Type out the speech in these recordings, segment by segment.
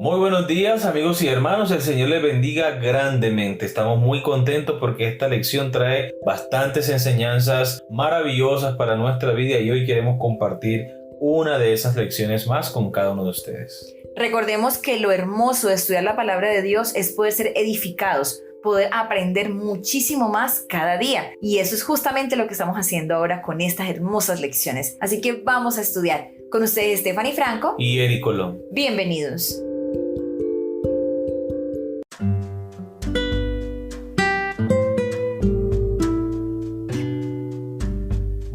Muy buenos días amigos y hermanos, el Señor les bendiga grandemente. Estamos muy contentos porque esta lección trae bastantes enseñanzas maravillosas para nuestra vida y hoy queremos compartir una de esas lecciones más con cada uno de ustedes. Recordemos que lo hermoso de estudiar la palabra de Dios es poder ser edificados, poder aprender muchísimo más cada día. Y eso es justamente lo que estamos haciendo ahora con estas hermosas lecciones. Así que vamos a estudiar. Con ustedes Stephanie Franco Y Eric Colón. Bienvenidos.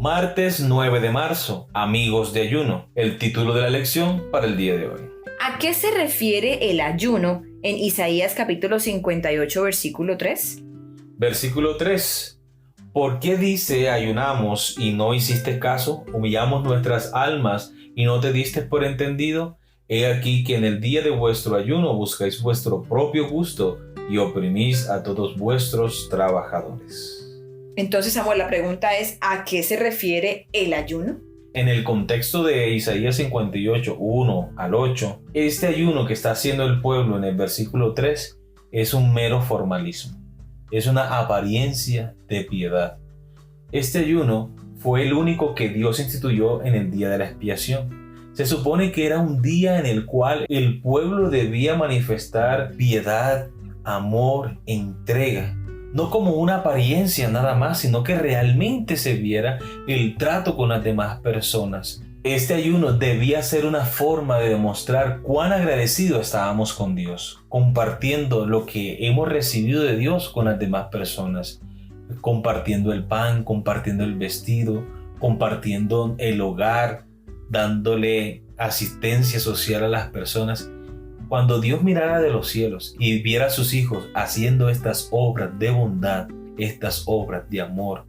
Martes 9 de marzo, amigos de ayuno. El título de la lección para el día de hoy. ¿A qué se refiere el ayuno en Isaías capítulo 58, versículo 3? Versículo 3. ¿Por qué dice ayunamos y no hiciste caso? Humillamos nuestras almas y no te diste por entendido. He aquí que en el día de vuestro ayuno buscáis vuestro propio gusto y oprimís a todos vuestros trabajadores. Entonces, Samuel, la pregunta es, ¿a qué se refiere el ayuno? En el contexto de Isaías 58, 1 al 8, este ayuno que está haciendo el pueblo en el versículo 3 es un mero formalismo. Es una apariencia de piedad. Este ayuno fue el único que Dios instituyó en el día de la expiación. Se supone que era un día en el cual el pueblo debía manifestar piedad, amor, entrega. No como una apariencia nada más, sino que realmente se viera el trato con las demás personas. Este ayuno debía ser una forma de demostrar cuán agradecidos estábamos con Dios, compartiendo lo que hemos recibido de Dios con las demás personas, compartiendo el pan, compartiendo el vestido, compartiendo el hogar, dándole asistencia social a las personas. Cuando Dios mirara de los cielos y viera a sus hijos haciendo estas obras de bondad, estas obras de amor,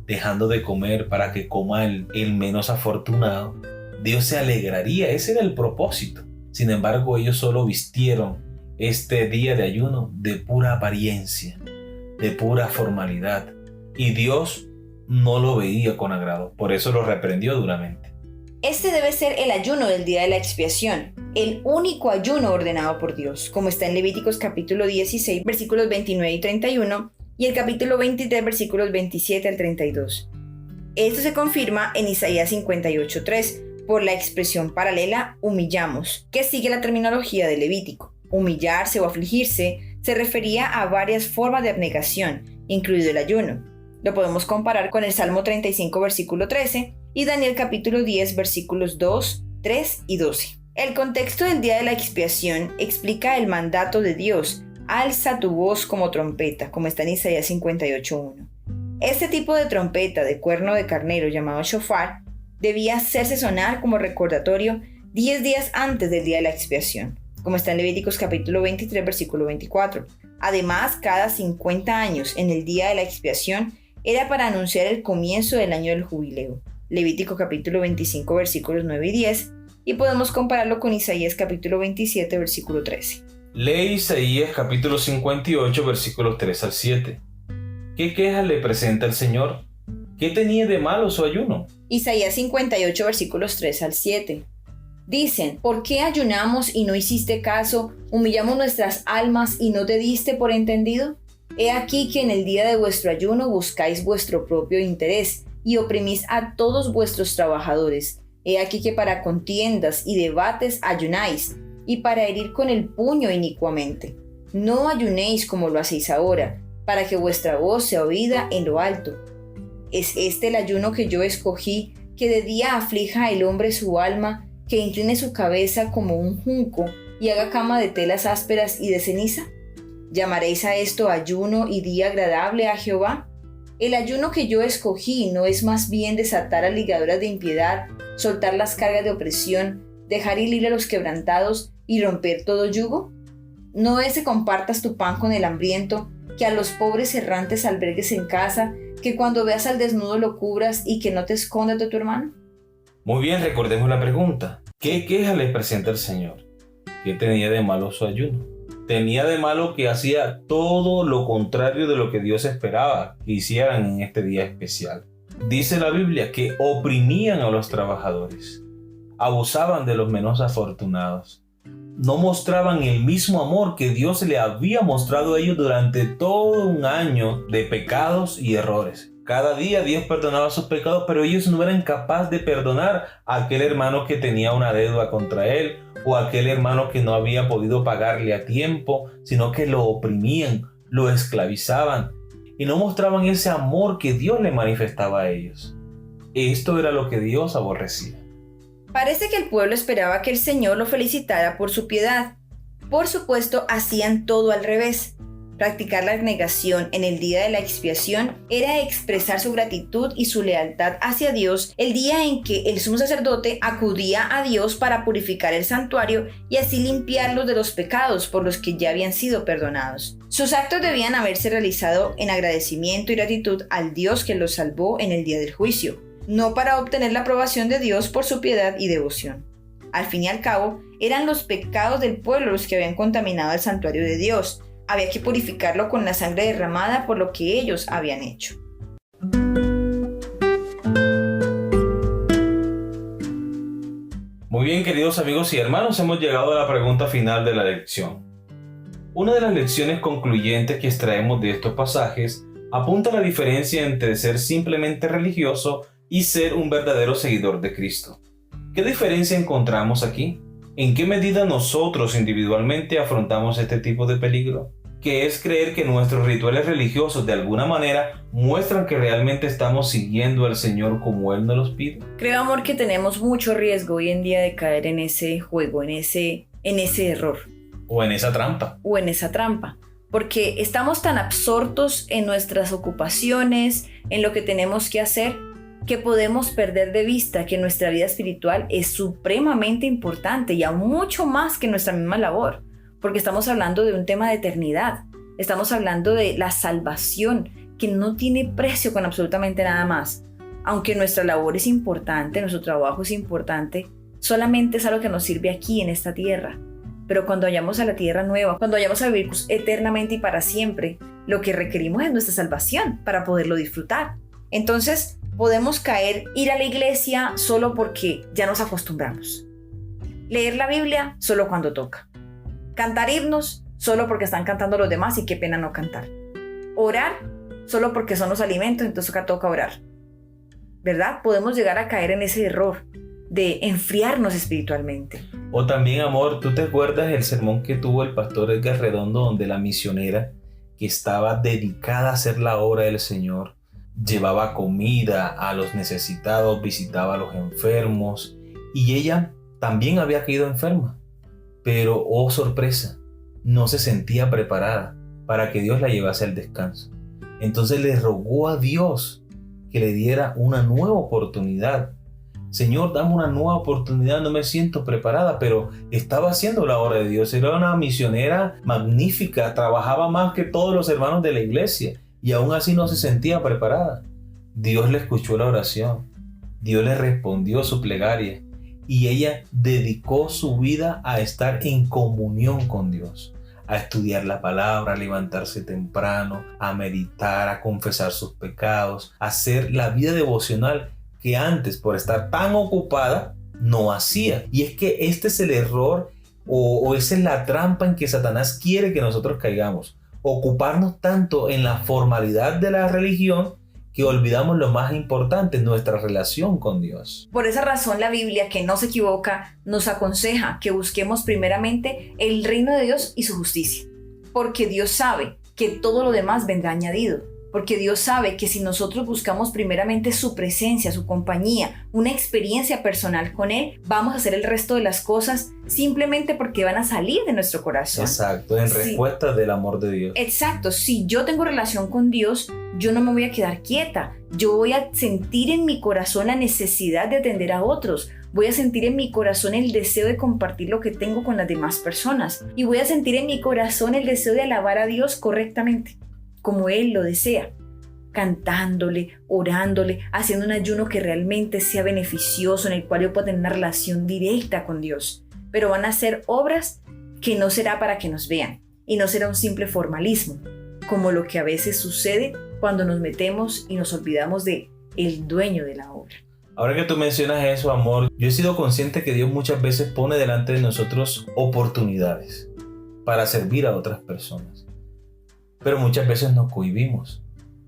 dejando de comer para que coma el menos afortunado, Dios se alegraría. Ese era el propósito. Sin embargo, ellos solo vistieron este día de ayuno de pura apariencia, de pura formalidad. Y Dios no lo veía con agrado. Por eso lo reprendió duramente. Este debe ser el ayuno del día de la expiación, el único ayuno ordenado por Dios, como está en Levíticos capítulo 16, versículos 29 y 31, y el capítulo 23, versículos 27 al 32. Esto se confirma en Isaías 58, 3, por la expresión paralela humillamos, que sigue la terminología de Levítico. Humillarse o afligirse se refería a varias formas de abnegación, incluido el ayuno. Lo podemos comparar con el Salmo 35, versículo 13, y Daniel capítulo 10, versículos 2, 3 y 12. El contexto del día de la expiación explica el mandato de Dios: alza tu voz como trompeta, como está en Isaías 58:1. Este tipo de trompeta de cuerno de carnero llamado shofar debía hacerse sonar como recordatorio 10 días antes del día de la expiación, como está en Levíticos capítulo 23, versículo 24. Además, cada 50 años en el día de la expiación era para anunciar el comienzo del año del jubileo. Levítico capítulo 25, versículos 9 y 10, y podemos compararlo con Isaías capítulo 27, versículo 13. Lee Isaías capítulo 58, versículos 3 al 7. ¿Qué quejas le presenta el Señor? ¿Qué tenía de malo su ayuno? Isaías 58, versículos 3 al 7. Dicen, ¿por qué ayunamos y no hiciste caso? ¿Humillamos nuestras almas y no te diste por entendido? He aquí que en el día de vuestro ayuno buscáis vuestro propio interés y oprimís a todos vuestros trabajadores. He aquí que para contiendas y debates ayunáis, y para herir con el puño inicuamente. No ayunéis como lo hacéis ahora, para que vuestra voz sea oída en lo alto. ¿Es este el ayuno que yo escogí, que de día aflija el hombre su alma, que incline su cabeza como un junco, y haga cama de telas ásperas y de ceniza? ¿Llamaréis a esto ayuno y día agradable a Jehová? El ayuno que yo escogí no es más bien desatar a ligaduras de impiedad, soltar las cargas de opresión, dejar ir a los quebrantados y romper todo yugo. ¿No es que compartas tu pan con el hambriento, que a los pobres errantes albergues en casa, que cuando veas al desnudo lo cubras y que no te escondas de tu hermano? Muy bien, recordemos la pregunta. ¿Qué queja le presenta el Señor? ¿Qué tenía de malo su ayuno? Tenía de malo que hacía todo lo contrario de lo que Dios esperaba que hicieran en este día especial. Dice la Biblia que oprimían a los trabajadores, abusaban de los menos afortunados. no mostraban el mismo amor que Dios le había mostrado a ellos durante todo un año de pecados y errores. Cada día Dios perdonaba sus pecados, pero ellos no eran capaces de perdonar a aquel hermano que tenía una deuda contra él, o a aquel hermano que no había podido pagarle a tiempo, sino que lo oprimían, lo esclavizaban y no mostraban ese amor que Dios le manifestaba a ellos. Esto era lo que Dios aborrecía. Parece que el pueblo esperaba que el Señor lo felicitara por su piedad. Por supuesto, hacían todo al revés. Practicar la abnegación en el día de la expiación era expresar su gratitud y su lealtad hacia Dios el día en que el sumo sacerdote acudía a Dios para purificar el santuario y así limpiarlos de los pecados por los que ya habían sido perdonados. Sus actos debían haberse realizado en agradecimiento y gratitud al Dios que los salvó en el día del juicio, no para obtener la aprobación de Dios por su piedad y devoción. Al fin y al cabo, eran los pecados del pueblo los que habían contaminado el santuario de Dios. Había que purificarlo con la sangre derramada por lo que ellos habían hecho. Muy bien, queridos amigos y hermanos, hemos llegado a la pregunta final de la lección. Una de las lecciones concluyentes que extraemos de estos pasajes apunta a la diferencia entre ser simplemente religioso y ser un verdadero seguidor de Cristo. ¿Qué diferencia encontramos aquí? ¿En qué medida nosotros individualmente afrontamos este tipo de peligro? Que es creer que nuestros rituales religiosos de alguna manera muestran que realmente estamos siguiendo al Señor como Él nos los pide. Creo, amor, que tenemos mucho riesgo hoy en día de caer en ese juego, en ese error. O en esa trampa. O en esa trampa. Porque estamos tan absortos en nuestras ocupaciones, en lo que tenemos que hacer, que podemos perder de vista que nuestra vida espiritual es supremamente importante y aún mucho más que nuestra misma labor, porque estamos hablando de un tema de eternidad, estamos hablando de la salvación que no tiene precio con absolutamente nada más. Aunque nuestra labor es importante, nuestro trabajo es importante, solamente es algo que nos sirve aquí en esta tierra. Pero cuando vayamos a la tierra nueva, cuando vayamos a vivir eternamente y para siempre, lo que requerimos es nuestra salvación para poderlo disfrutar. Entonces, podemos ir a la iglesia solo porque ya nos acostumbramos. Leer la Biblia solo cuando toca. Cantar himnos solo porque están cantando los demás y qué pena no cantar. Orar solo porque son los alimentos, entonces toca orar. ¿Verdad? Podemos llegar a caer en ese error de enfriarnos espiritualmente. O también, amor, ¿tú te acuerdas el sermón que tuvo el pastor Edgar Redondo, donde la misionera que estaba dedicada a hacer la obra del Señor llevaba comida a los necesitados, visitaba a los enfermos, y ella también había caído enferma, pero oh sorpresa, no se sentía preparada para que Dios la llevase al descanso? Entonces le rogó a Dios que le diera una nueva oportunidad. Señor, dame una nueva oportunidad, no me siento preparada, pero estaba haciendo la obra de Dios. Era una misionera magnífica, trabajaba más que todos los hermanos de la iglesia y aún así no se sentía preparada. Dios le escuchó la oración, Dios le respondió su plegaria y ella dedicó su vida a estar en comunión con Dios, a estudiar la palabra, a levantarse temprano, a meditar, a confesar sus pecados, a hacer la vida devocional que antes, por estar tan ocupada, no hacía. Y es que este es el error o esa es la trampa en que Satanás quiere que nosotros caigamos. Ocuparnos tanto en la formalidad de la religión que olvidamos lo más importante, nuestra relación con Dios. Por esa razón la Biblia, que no se equivoca, nos aconseja que busquemos primeramente el reino de Dios y su justicia. Porque Dios sabe que todo lo demás vendrá añadido. Porque Dios sabe que si nosotros buscamos primeramente su presencia, su compañía, una experiencia personal con Él, vamos a hacer el resto de las cosas simplemente porque van a salir de nuestro corazón. Exacto, en respuesta del amor de Dios. Exacto, si yo tengo relación con Dios, yo no me voy a quedar quieta. Yo voy a sentir en mi corazón la necesidad de atender a otros. Voy a sentir en mi corazón el deseo de compartir lo que tengo con las demás personas. Y voy a sentir en mi corazón el deseo de alabar a Dios correctamente, como Él lo desea, cantándole, orándole, haciendo un ayuno que realmente sea beneficioso, en el cual yo pueda tener una relación directa con Dios. Pero van a ser obras que no será para que nos vean, y no será un simple formalismo, como lo que a veces sucede cuando nos metemos y nos olvidamos de el dueño de la obra. Ahora que tú mencionas eso, amor, yo he sido consciente que Dios muchas veces pone delante de nosotros oportunidades para servir a otras personas. Pero muchas veces nos cohibimos,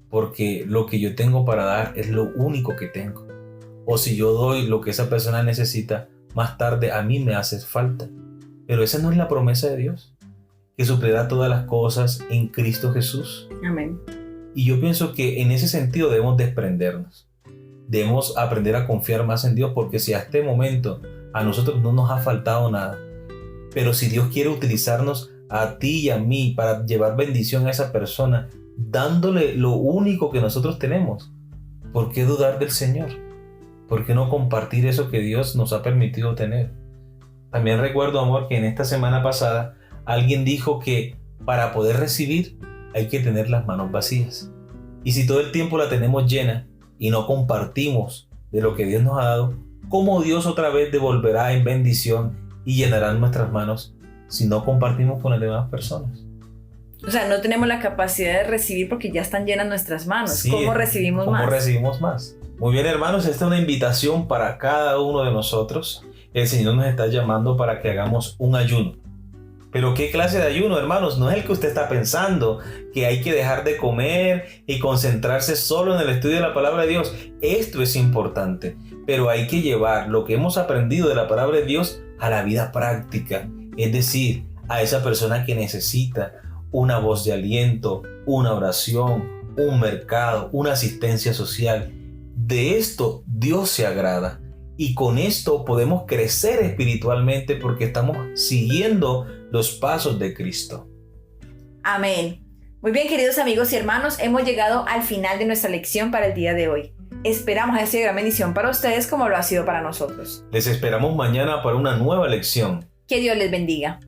porque lo que yo tengo para dar es lo único que tengo. O si yo doy lo que esa persona necesita, más tarde a mí me hace falta. Pero esa no es la promesa de Dios, que suplirá todas las cosas en Cristo Jesús. Amén. Y yo pienso que en ese sentido debemos desprendernos. Debemos aprender a confiar más en Dios, porque si a este momento a nosotros no nos ha faltado nada, pero si Dios quiere utilizarnos a ti y a mí para llevar bendición a esa persona, dándole lo único que nosotros tenemos, ¿por qué dudar del Señor? ¿Por qué no compartir eso que Dios nos ha permitido tener? También recuerdo, amor, que en esta semana pasada alguien dijo que para poder recibir hay que tener las manos vacías. Y si todo el tiempo la tenemos llena y no compartimos de lo que Dios nos ha dado, ¿cómo Dios otra vez devolverá en bendición y llenará nuestras manos si no compartimos con las demás personas? O sea, no tenemos la capacidad de recibir porque ya están llenas nuestras manos. Sí, ¿Cómo recibimos ¿cómo más? recibimos más? Muy bien, hermanos, esta es una invitación para cada uno de nosotros. El Señor nos está llamando para que hagamos un ayuno. Pero ¿qué clase de ayuno, hermanos? No es el que usted está pensando, que hay que dejar de comer y concentrarse solo en el estudio de la palabra de Dios. Esto es importante, pero hay que llevar lo que hemos aprendido de la palabra de Dios a la vida práctica. Es decir, a esa persona que necesita una voz de aliento, una oración, un mercado, una asistencia social. De esto Dios se agrada. Y con esto podemos crecer espiritualmente porque estamos siguiendo los pasos de Cristo. Amén. Muy bien, queridos amigos y hermanos, hemos llegado al final de nuestra lección para el día de hoy. Esperamos que sea de gran bendición para ustedes como lo ha sido para nosotros. Les esperamos mañana para una nueva lección. Que Dios les bendiga.